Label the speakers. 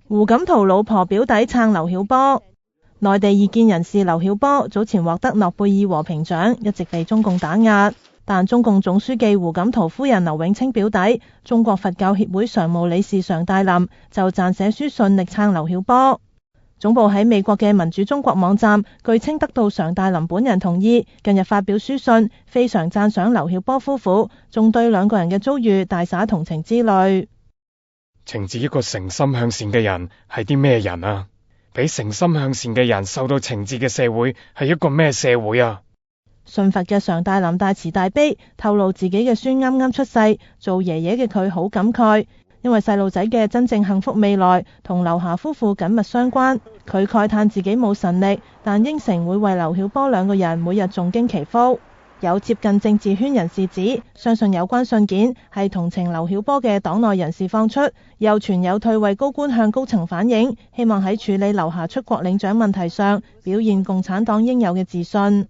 Speaker 1: 胡錦濤老婆表弟撐劉曉波。內地異見人士劉曉波早前獲得諾貝爾和平獎，一直被中共打壓，但中共總書記胡錦濤夫人劉永清表弟、中國佛教協會常務理事常大林就撰寫書信力撐劉曉波。總部喺美國嘅民主中國網站據稱得到常大林本人同意，近日發表書信，非常讚賞劉曉波夫婦，仲對兩個人嘅遭遇大灑同情之類。
Speaker 2: 懲治一個誠心向善嘅人係啲咩人啊？俾誠心向善嘅人受到懲治嘅社會係一個咩社會啊？
Speaker 1: 信佛嘅常大林大慈大悲，透露自己嘅孫啱啱出世，做爺爺嘅佢好感慨，因為細路仔嘅真正幸福未來同劉霞夫婦緊密相關。佢慨嘆自己冇神力，但應承會為劉曉波兩個人每日誦經祈福。有接近政治圈人士指，相信有關信件係同情劉曉波嘅黨內人士放出，又傳有退位高官向高層反映，希望喺處理劉霞出國領獎問題上表現共產黨應有嘅自信。